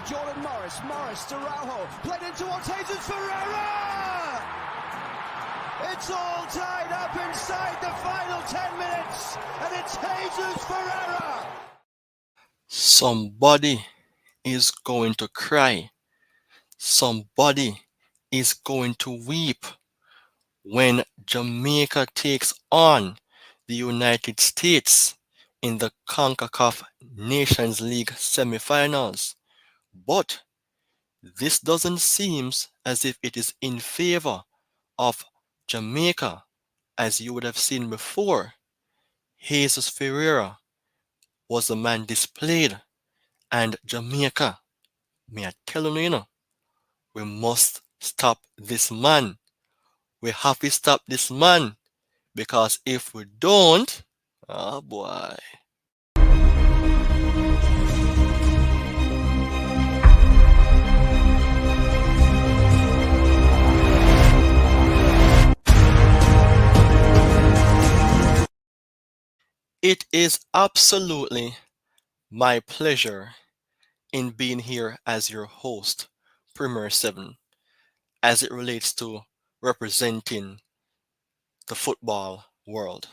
Jordan Morris. Morris to Rauho. Played in towards Jesus Ferreira! It's all tied up inside the final 10 minutes, and it's Jesus Ferreira! Somebody is going to cry. Somebody is going to weep when Jamaica takes on the United States in the Concacaf Nations League semifinals. But this doesn't seem as if it is in favor of Jamaica, as you would have seen before. Jesus Ferreira was the man displayed, and Jamaica, me I tell you, we must stop this man. We have to stop this man, because if we don't, oh boy. It is absolutely my pleasure in being here as your host, Premier 7, as it relates to representing the football world.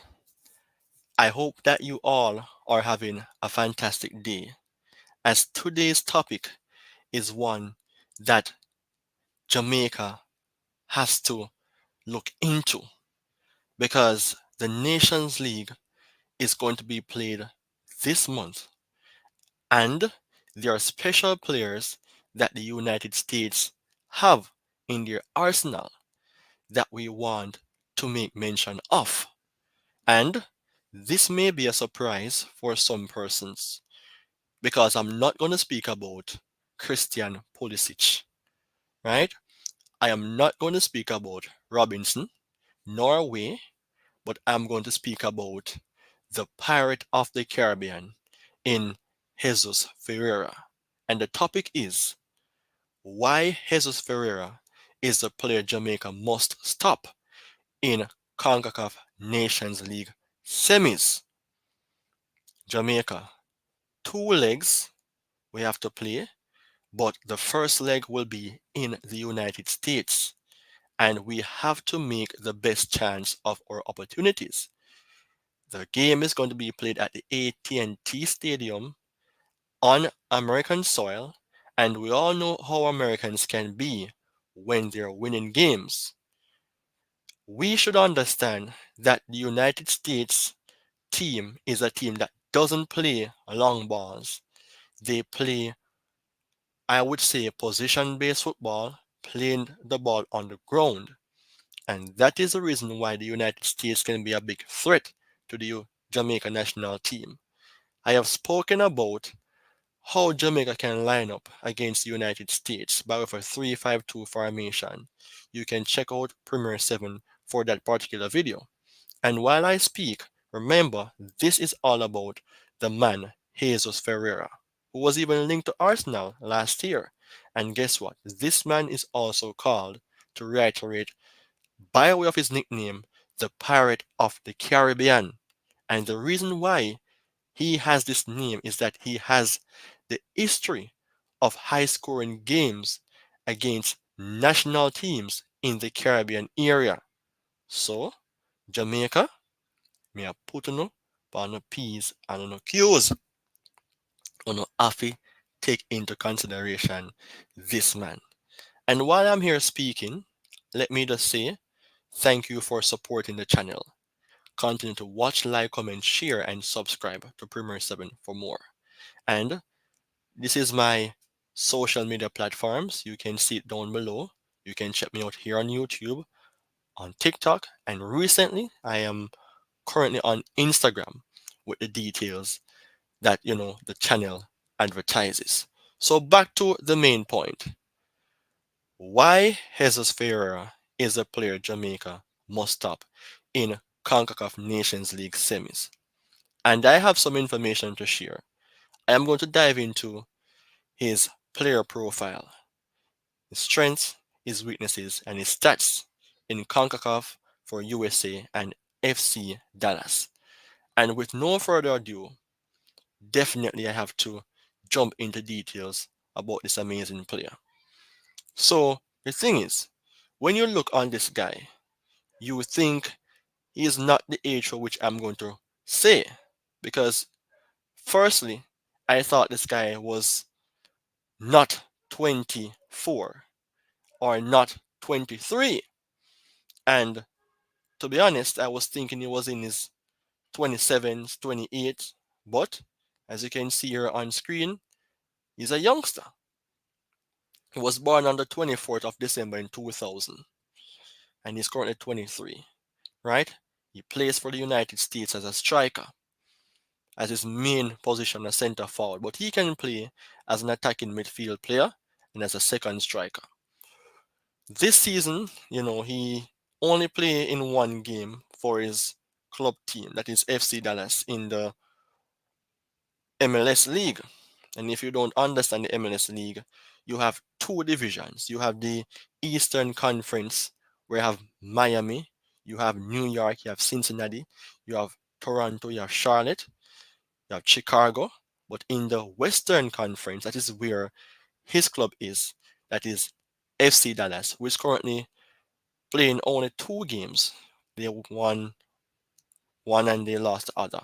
I hope that you all are having a fantastic day, as today's topic is one that Jamaica has to look into, because the Nations League is going to be played this month, and there are special players that the United States have in their arsenal that we want to make mention of. And this may be a surprise for some persons, because I'm not going to speak about Christian Pulisic, right? I am not going to speak about Robinson, Norway, but I'm going to speak about the Pirate of the Caribbean in Jesus Ferreira. And the topic is why Jesus Ferreira is the player Jamaica must stop in CONCACAF Nations League Semis. Jamaica, two legs we have to play, but the first leg will be in the United States, and we have to make the best chance of our opportunities. The game is going to be played at the AT&T Stadium on American soil, and we all know how Americans can be when they're winning games. We should understand that the United States team is a team that doesn't play long balls. They play, I would say, position-based football, playing the ball on the ground. And that is the reason why the United States can be a big threat to the Jamaica national team. I have spoken about how Jamaica can line up against the United States by with a 3-5-2 formation. You can check out Premier 7 for that particular video. And while I speak, remember, this is all about the man, Jesus Ferreira, who was even linked to Arsenal last year. And guess what? This man is also called, to reiterate, by way of his nickname, the Pirate of the Caribbean. And the reason why he has this name is that he has the history of high scoring games against national teams in the Caribbean area. So, Jamaica, me a put on the P's and on the Q's. On have to take into consideration this man. And while I'm here speaking, let me just say thank you for supporting the channel. Continue to watch, like, comment, share, and subscribe to Premier 7 for more. And this is my social media platforms. You can see it down below. You can check me out here on YouTube, on TikTok, and recently I am currently on Instagram with the details that the channel advertises. So back to the main point. Why Jesus Ferreira is a player Jamaica must stop in CONCACAF Nations League Semis. And I have some information to share. I am going to dive into his player profile, his strengths, his weaknesses, and his stats in CONCACAF for USA and FC Dallas. And with no further ado, definitely I have to jump into details about this amazing player. So the thing is, when you look on this guy, you think he is not the age for which I'm going to say. Because firstly, I thought this guy was not 24 or not 23. And to be honest, I was thinking he was in his 27s, 28. But as you can see here on screen, he's a youngster. He was born on the 24th of December in 2000 and he's currently 23, right? He plays for the United States as a striker, as his main position as center forward, but he can play as an attacking midfield player and as a second striker. This season, he only played in one game for his club team, that is FC Dallas, in the MLS League. And if you don't understand the MLS League, you have two divisions. You have the Eastern Conference, where you have Miami, you have New York, you have Cincinnati, you have Toronto, you have Charlotte, you have Chicago. But in the Western Conference, that is where his club is, that is FC Dallas, who is currently playing only two games. They won one and they lost the other.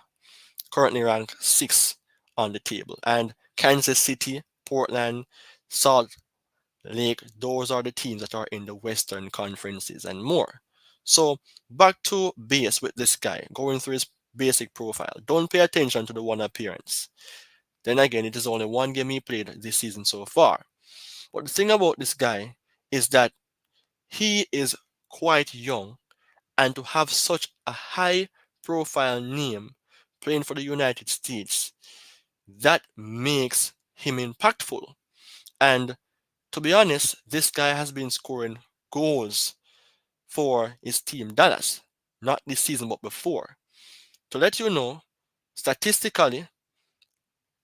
Currently ranked sixth on the table. And Kansas City, Portland, Salt Lake, those are the teams that are in the Western Conferences and more. So back to base with this guy, going through his basic profile. Don't pay attention to the one appearance. Then again, it is only one game he played this season so far. But the thing about this guy is that he is quite young, and to have such a high profile name playing for the United States, that makes him impactful. And to be honest, this guy has been scoring goals for his team Dallas, not this season but before. To let you know, statistically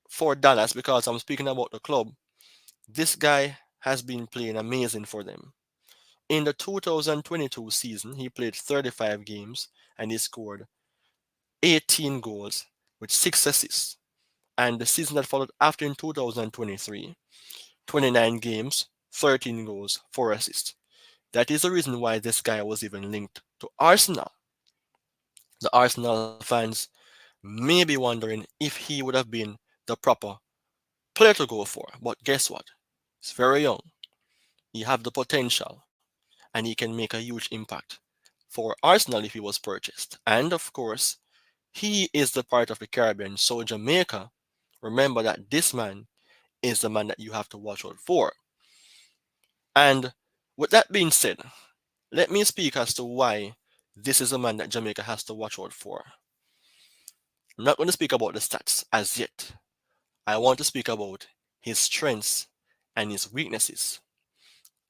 for Dallas, because I'm speaking about the club, this guy has been playing amazing for them. In the 2022 season, he played 35 games and he scored 18 goals with 6 assists. And the season that followed after in 2023, 29 games, 13 goals, 4 assists. That is the reason why this guy was even linked to Arsenal. The Arsenal fans may be wondering if he would have been the proper player to go for. But guess what? He's very young. He have the potential and he can make a huge impact for Arsenal if he was purchased. And of course, he is the part of the Caribbean. So Jamaica, remember that this man is the man that you have to watch out for. And with that being said, let me speak as to why this is a man that Jamaica has to watch out for. I'm not going to speak about the stats as yet. I want to speak about his strengths and his weaknesses.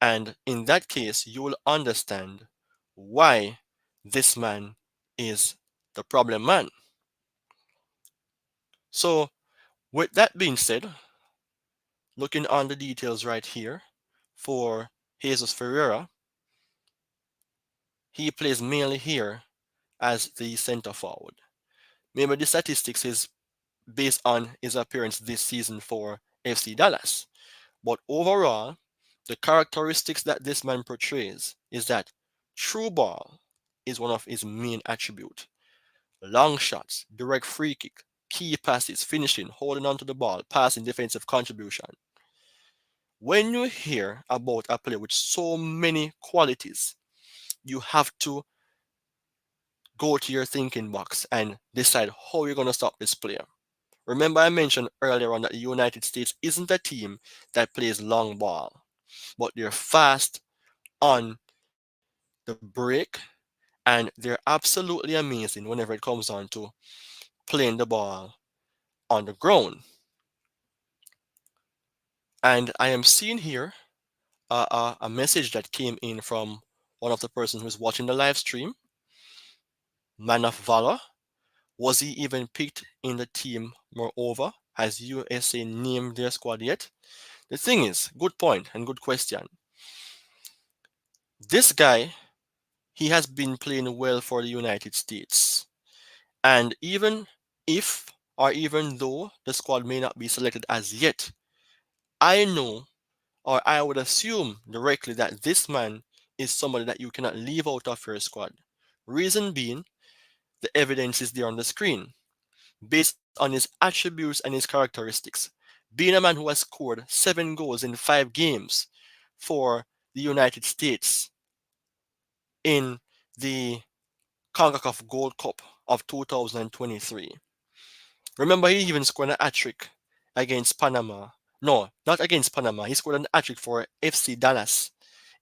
And in that case, you will understand why this man is the problem man. So, with that being said, looking on the details right here for Jesus Ferreira, he plays mainly here as the center forward. Maybe the statistics is based on his appearance this season for FC Dallas. But overall, the characteristics that this man portrays is that true ball is one of his main attributes. Long shots, direct free kick, key passes, finishing, holding on to the ball, passing, defensive contribution. When you hear about a player with so many qualities, you have to go to your thinking box and decide how you're going to stop this player. Remember, I mentioned earlier on that the United States isn't a team that plays long ball, but they're fast on the break and they're absolutely amazing whenever it comes on to playing the ball on the ground. And I am seeing here a message that came in from one of the persons who's watching the live stream, Man of Valor. Was he even picked in the team? Moreover, has USA named their squad yet? The thing is, good point and good question. This guy, he has been playing well for the United States. And even if, or even though the squad may not be selected as yet, I know, or I would assume directly, that this man is somebody that you cannot leave out of your squad. Reason being, the evidence is there on the screen, based on his attributes and his characteristics. Being a man who has scored 7 goals in 5 games for the United States in the Concacaf Gold Cup of 2023. Remember, he even scored an hat-trick against Panama. No, not against Panama. He scored an hat-trick for FC Dallas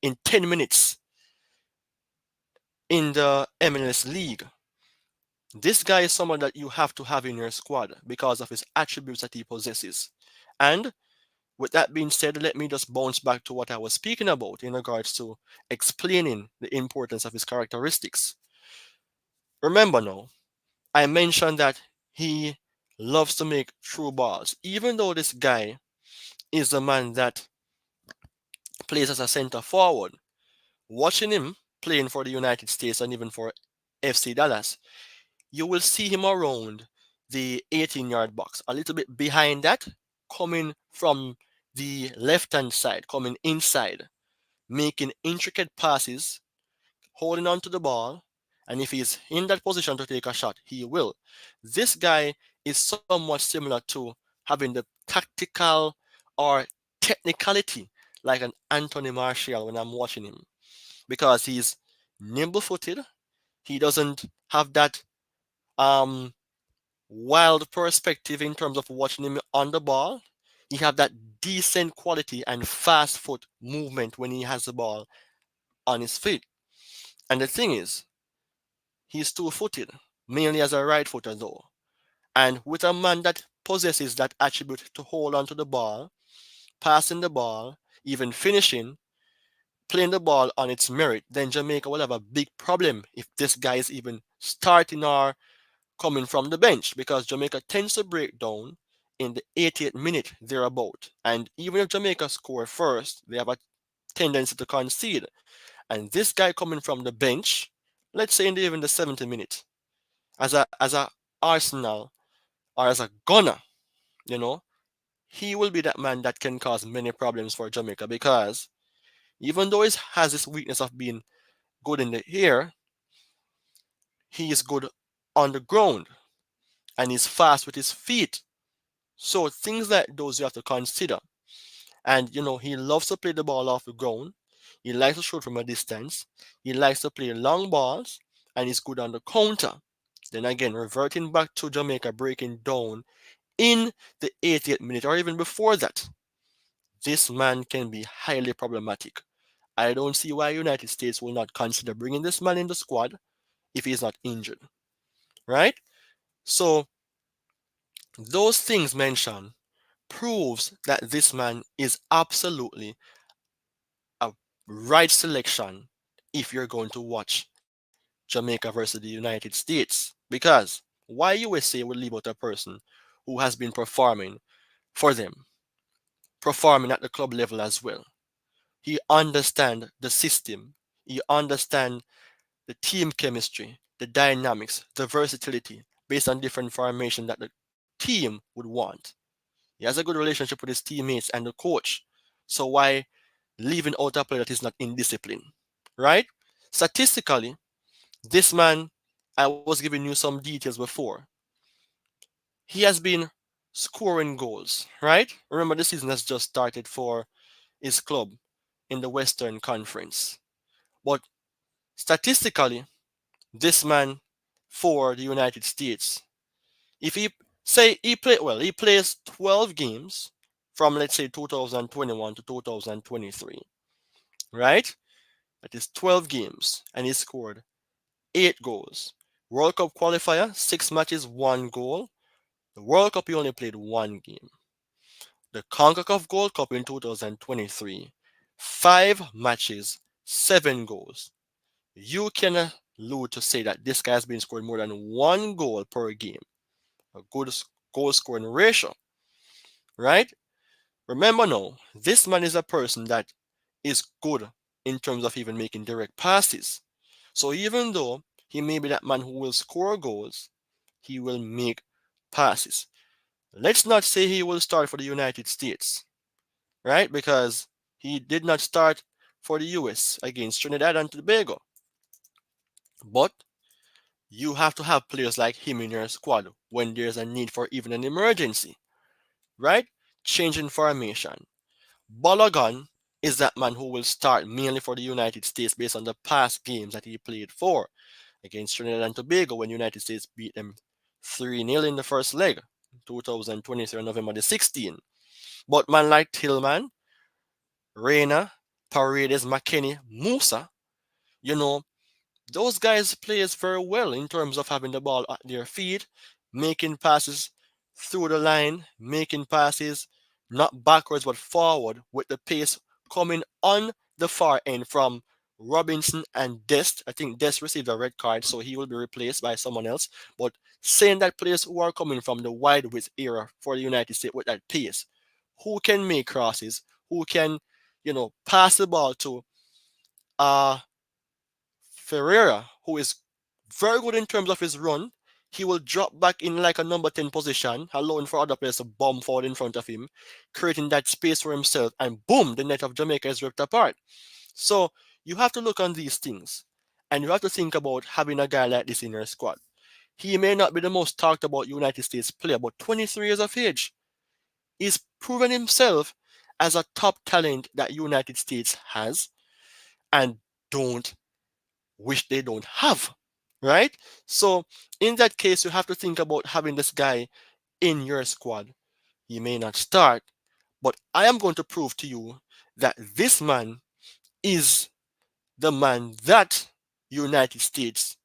in 10 minutes in the MLS League. This guy is someone that you have to have in your squad because of his attributes that he possesses. And with that being said, let me just bounce back to what I was speaking about in regards to explaining the importance of his characteristics. Remember now, I mentioned that he loves to make through balls. Even though this guy is the man that plays as a center forward, watching him playing for the United States and even for FC Dallas, you will see him around the 18-yard box, a little bit behind that, coming from the left hand side, coming inside, making intricate passes, holding on to the ball, and if he's in that position to take a shot, he will. This guy is somewhat similar to having the tactical or technicality like an Anthony Martial when I'm watching him, because he's nimble footed. He doesn't have that um wild perspective in terms of watching him on the ball. He have that decent quality and fast foot movement when he has the ball on his feet. And the thing is, he's two-footed, mainly as a right footer though. And with a man that possesses that attribute to hold on to the ball, passing the ball, even finishing, playing the ball on its merit, then Jamaica will have a big problem if this guy is even starting or coming from the bench, because Jamaica tends to break down in the 80th minute thereabout. And even if Jamaica score first, they have a tendency to concede. And this guy coming from the bench, let's say in even the 70th minute, as a Arsenal or as a gunner, you know, he will be that man that can cause many problems for Jamaica, because even though he has this weakness of being good in the air, he is good on the ground and he's fast with his feet. So things like those you have to consider. And he loves to play the ball off the ground. He likes to shoot from a distance. He likes to play long balls, and he's good on the counter. Then again, reverting back to Jamaica breaking down in the 80th minute or even before that, this man can be highly problematic. I don't see why United States will not consider bringing this man in the squad if he's not injured, right? So those things mentioned proves that this man is absolutely a right selection if you're going to watch Jamaica versus the United States. Because why USA would leave out a person who has been performing for them, performing at the club level as well. He understands the system. He understands the team chemistry, the dynamics, the versatility based on different formation that the team would want. He has a good relationship with his teammates and the coach. So why leaving out a player that is not in discipline? Right? Statistically, this man, I was giving you some details before. He has been scoring goals, right? Remember, the season has just started for his club in the Western Conference. But statistically, this man for the United States, if he say he plays 12 games from, let's say, 2021 to 2023, right? That is 12 games, and he scored 8 goals. World Cup qualifier, 6 matches, 1 goal. The World Cup, he only played 1 game. The CONCACAF Gold Cup in 2023, 5 matches, 7 goals. You can allude to say that this guy has been scoring more than 1 goal per game. A good goal scoring ratio, right? Remember now, this man is a person that is good in terms of even making direct passes. So even though he may be that man who will score goals, he will make passes. Let's not say he will start for the United States. right? Because he did not start for the US against Trinidad and Tobago. But you have to have players like him in your squad when there's a need for even an emergency, right? Changing formation. Balogun is that man who will start mainly for the United States based on the past games that he played for against Trinidad and Tobago when United States beat them 3-0 in the first leg, 2023 November the 16th. But man like Tillman, Reina, Paredes, McKinney, Musa, you know, those guys plays very well in terms of having the ball at their feet, making passes through the line, making passes not backwards but forward with the pace coming on the far end from Robinson and Dest. I think Dest received a red card, so he will be replaced by someone else. But saying that players who are coming from the wide width era for the United States with that pace, who can make crosses, who can, pass the ball to uh Ferreira, who is very good in terms of his run. He will drop back in like a number 10 position, allowing for other players to bomb forward in front of him, creating that space for himself, and boom, the net of Jamaica is ripped apart. So you have to look on these things, and you have to think about having a guy like this in your squad. He may not be the most talked about United States player, but 23 years of age. He's proven himself as a top talent that United States has and don't which they don't have, right? So in that case, you have to think about having this guy in your squad. He may not start, but I am going to prove to you that this man is the man that United States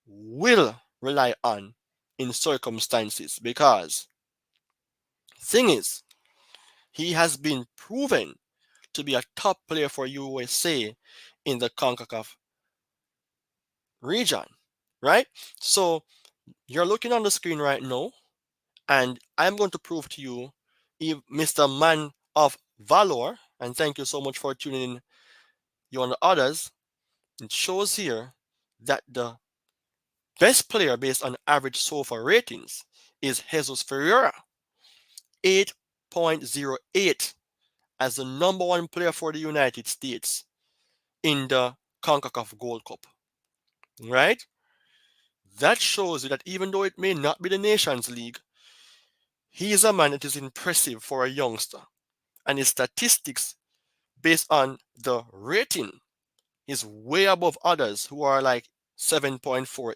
will rely on in circumstances because thing is, he has been proven to be a top player for USA in the CONCACAF region, right? So you're looking on the screen right now, and I'm going to prove to you, Mr. Man of Valor, and thank you so much for tuning in, you and the others. It shows here that the best player based on average SOFA ratings is Jesus Ferreira, 8.08 as the number one player for the United States in the CONCACAF Gold Cup, right? That shows you that even though it may not be the Nations League, he is a man that is impressive for a youngster. And his statistics based on the rating is way above others who are like 7.48,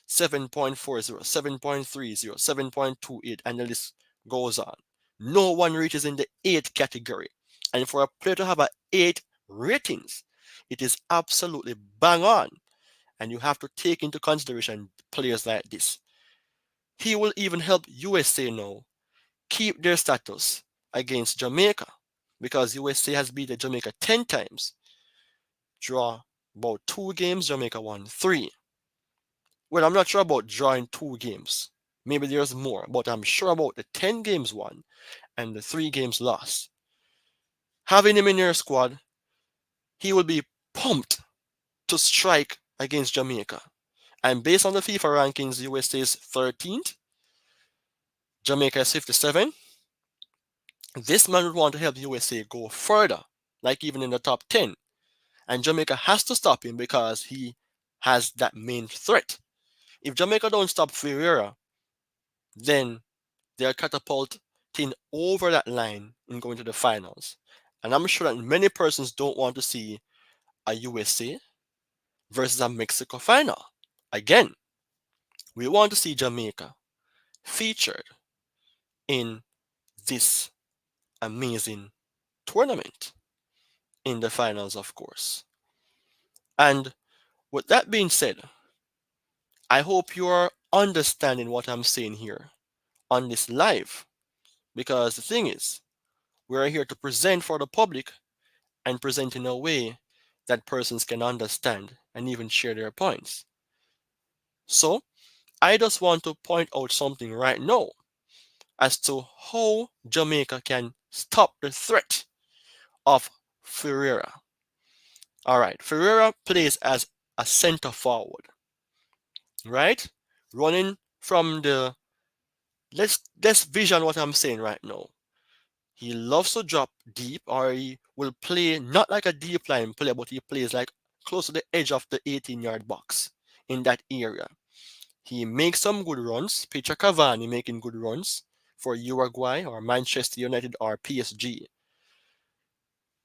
7.40, 7.30, 7.28, and the list goes on. No one reaches in the 8 category. And for a player to have a 8 ratings, it is absolutely bang on. And you have to take into consideration players like this. He will even help USA now keep their status against Jamaica because USA has beaten Jamaica 10 times. Draw about 2 games, Jamaica won 3. Well, I'm not sure about drawing 2 games. Maybe there's more, but I'm sure about the 10 games won and the 3 games lost. Having him in your squad, he will be pumped to strike against Jamaica. And based on the FIFA rankings, USA is 13th, Jamaica is 57th. This man would want to help USA go further, like even in the top 10. And Jamaica has to stop him because he has that main threat. If Jamaica don't stop Ferreira, then they're catapulting over that line in going to the finals. And I'm sure that many persons don't want to see a USA versus a Mexico final. Again, we want to see Jamaica featured in this amazing tournament in the finals, of course. And with that being said, I hope you are understanding what I'm saying here on this live. Because the thing is, we're here to present for the public and present in a way that persons can understand and even share their points. So, I just want to point out something right now as to how Jamaica can stop the threat of Ferreira. All right, Ferreira plays as a center forward, right? Running from the let's vision what I'm saying right now. He loves to drop deep, or he will play not like a deep line player, but he plays like close to the edge of the 18-yard box in that area. He makes some good runs. Picture Cavani making good runs for Uruguay or Manchester United or PSG.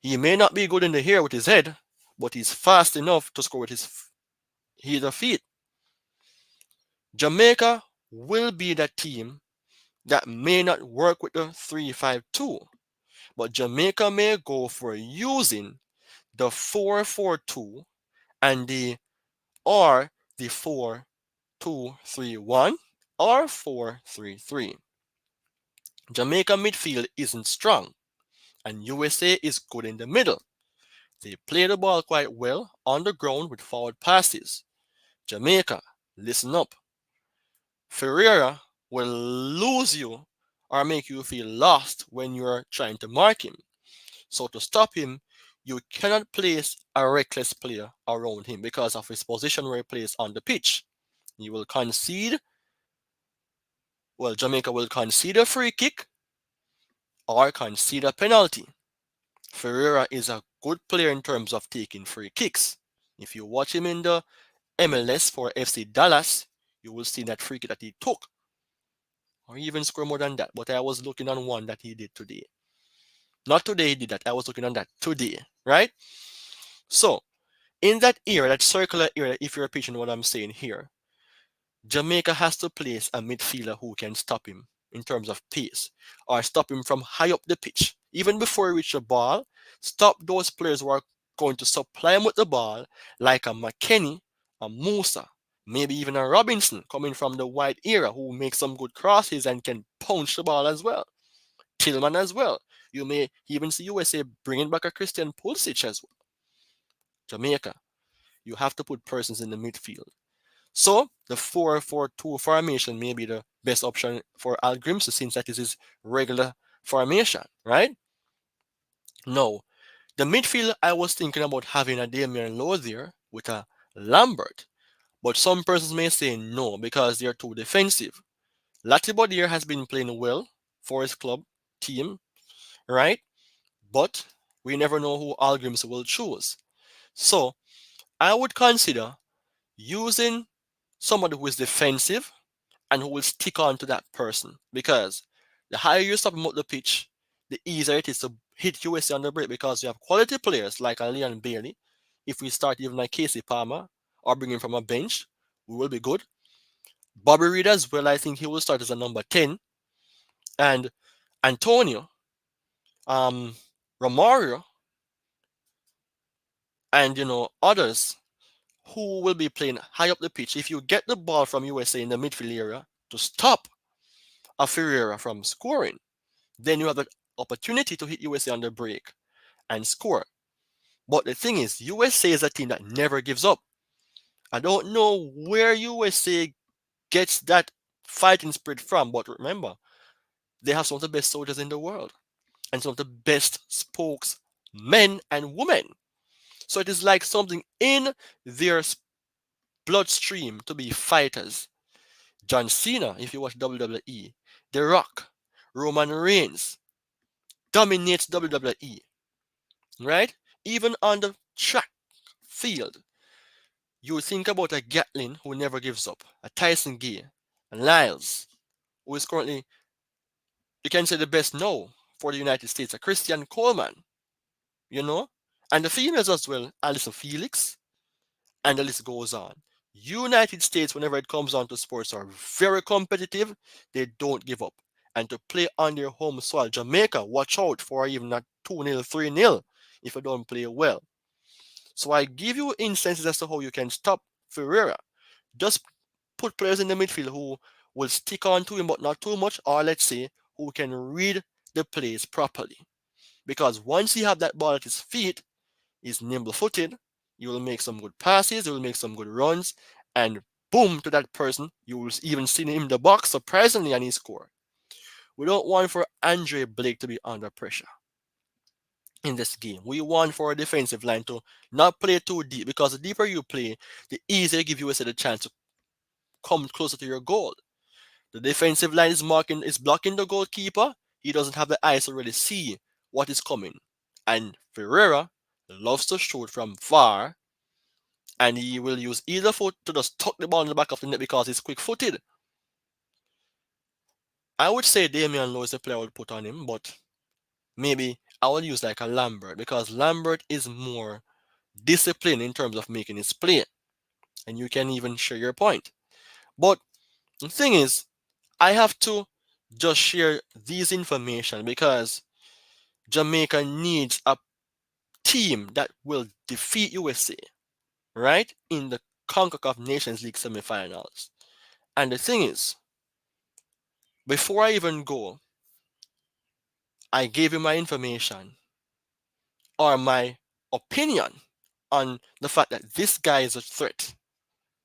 He may not be good in the air with his head, but he's fast enough to score with his feet. Jamaica will be that team that may not work with the 3-5-2, but Jamaica may go for using the 4-4-2 and the 4-2-3-1 or 4-3-3. Jamaica midfield isn't strong, and USA is good in the middle. They play the ball quite well on the ground with forward passes. Jamaica, listen up. Ferreira will lose you or make you feel lost when you're trying to mark him. So to stop him, you cannot place a reckless player around him because of his position where he plays on the pitch. He will concede, Jamaica will concede a free kick or concede a penalty. Ferreira is a good player in terms of taking free kicks. If you watch him in the MLS for FC Dallas, you will see that free kick that he took, or even score more than that. But I was looking on one that he did today. Not today he did that. I was looking on that today, right? So in that area, that circular area, if you're pitching what I'm saying here, Jamaica has to place a midfielder who can stop him in terms of pace or stop him from high up the pitch. Even before he reaches the ball, stop those players who are going to supply him with the ball, like a McKennie, a Musa, maybe even a Robinson coming from the wide area who makes some good crosses and can punch the ball as well. Tillman as well. You may even see USA bringing back a Christian Pulisic as well. Jamaica, you have to put persons in the midfield. So the 4-4-2 formation may be the best option for Al Grimsey since that is his regular formation, right? No, the midfield I was thinking about having a Damian Lowe there with a Lambert, but some persons may say no because they're too defensive. Latibodier has been playing well for his club team, right? But we never know who Al Grimsey will choose. So I would consider using somebody who is defensive and who will stick on to that person because the higher you stop him up the pitch, the easier it is to hit USA on the break because you have quality players like a Leon Bailey. If we start even like Casey Palmer or bring him from a bench, we will be good. Bobby Reed as well, I think he will start as a number 10. And Antonio, Romario, and others who will be playing high up the pitch. If you get the ball from USA in the midfield area to stop a Ferreira from scoring, then you have the opportunity to hit USA on the break and score. But the thing is, USA is a team that never gives up. I don't know where USA gets that fighting spirit from, but remember, they have some of the best soldiers in the world and some of the best spokesmen and women. So it is like something in their bloodstream to be fighters. John Cena, if you watch WWE, The Rock, Roman Reigns dominates WWE, right? Even on the track field, you think about a Gatlin who never gives up, a Tyson Gay, a Lyles, who is currently, you can say, the best now for the United States, a Christian Coleman, you know? And the females as well, Alison Felix, and the list goes on. United States, whenever it comes on to sports, are very competitive. They don't give up. And to play on their home soil, Jamaica, watch out for even a 2-0, 3-0 if you don't play well. So I give you instances as to how you can stop Ferreira. Just put players in the midfield who will stick on to him, but not too much, or let's say, who can read the plays properly. Because once he have that ball at his feet, he's nimble-footed, you will make some good passes, you will make some good runs, and boom, to that person, you will even see him in the box, surprisingly, and he score. We don't want for Andre Blake to be under pressure in this game. We want for a defensive line to not play too deep, because the deeper you play, the easier give you the chance to come closer to your goal. The defensive line is blocking the goalkeeper. He doesn't have the eyes to really see what is coming. And Ferreira loves to shoot from far, and he will use either foot to just tuck the ball in the back of the net because he's quick footed. I would say Damian Lowe is the player I would put on him, but maybe I would use like a Lambert because Lambert is more disciplined in terms of making his play. And you can even share your point. But the thing is, I have to just share these information because Jamaica needs a team that will defeat USA, right? In the Concacaf Nations League semifinals. And the thing is, before I even go, I gave you my information or my opinion on the fact that this guy is a threat.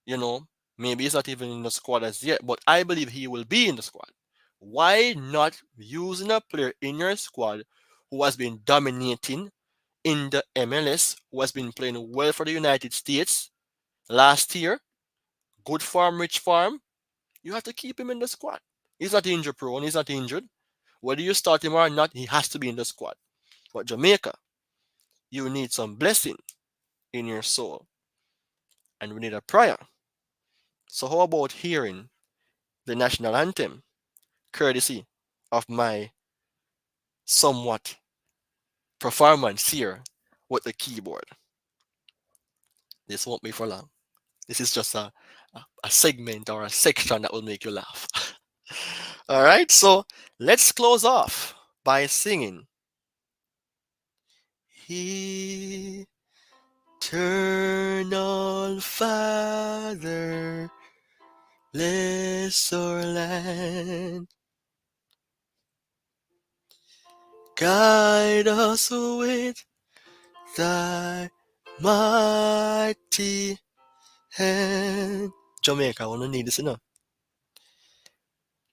You know, maybe he's not even in the squad as yet, but I believe he will be in the squad. Why not using a player in your squad who has been dominating in the MLS, who has been playing well for the United States last year, good farm, rich farm? You have to keep him in the squad. He's not injury prone, he's not injured. Whether you start him or not, he has to be in the squad. But Jamaica, you need some blessing in your soul, and we need a prayer. So, how about hearing the national anthem, courtesy of my somewhat performance here with the keyboard? This won't be for long. This is just a segment or a section that will make you laugh. All right, so let's close off by singing Eternal Father, bless our land. Guide us with thy mighty hand. Jamaica, I wanna need this,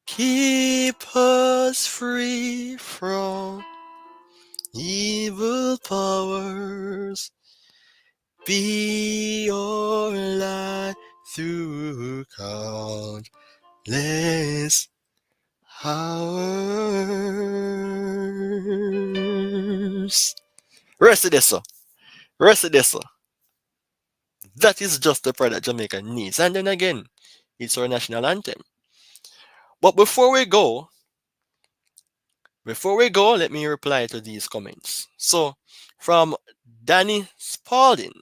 Keep us free from evil powers. Be our light through countless hours. Rest of this, sir. Rest of this, sir. That is just the prayer that Jamaica needs. And then again, it's our national anthem. But before we go, let me reply to these comments. So, from Danny Spalding,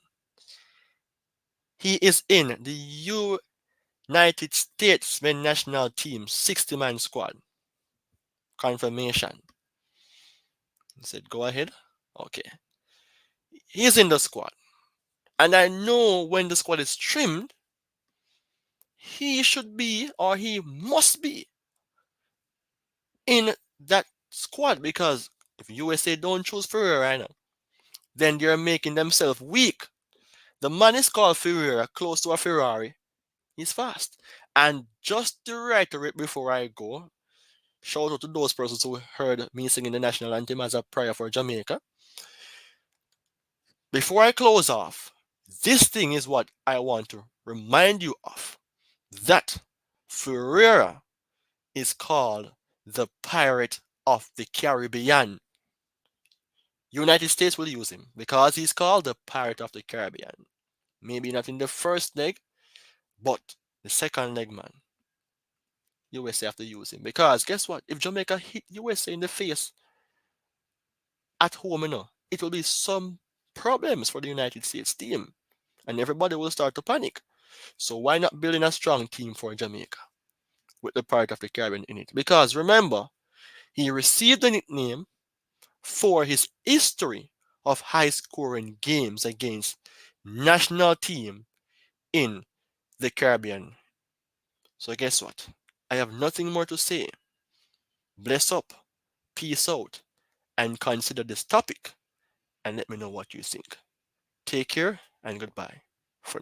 he is in the United States men's national team 60-man squad. Confirmation. He said, go ahead. Okay. He's in the squad. And I know when the squad is trimmed, he should be or he must be in that squad because if USA don't choose Ferreira right now, then they're making themselves weak. The man is called Ferreira, close to a Ferrari. He's fast. And just to reiterate before I go, shout out to those persons who heard me singing the national anthem as a prayer for Jamaica. Before I close off, this thing is what I want to remind you of. That Ferreira is called the Pirate of the Caribbean. United States will use him because he's called the Pirate of the Caribbean. Maybe not in the first leg, but the second leg, man. USA have to use him because guess what? If Jamaica hit USA in the face at home, it will be some problems for the United States team, and everybody will start to panic. So why not building a strong team for Jamaica with the Pirate of the Caribbean in it? Because remember, he received the nickname for his history of high-scoring games against national team in the Caribbean. So guess what? I have nothing more to say. Bless up, peace out, and consider this topic and let me know what you think. Take care and goodbye.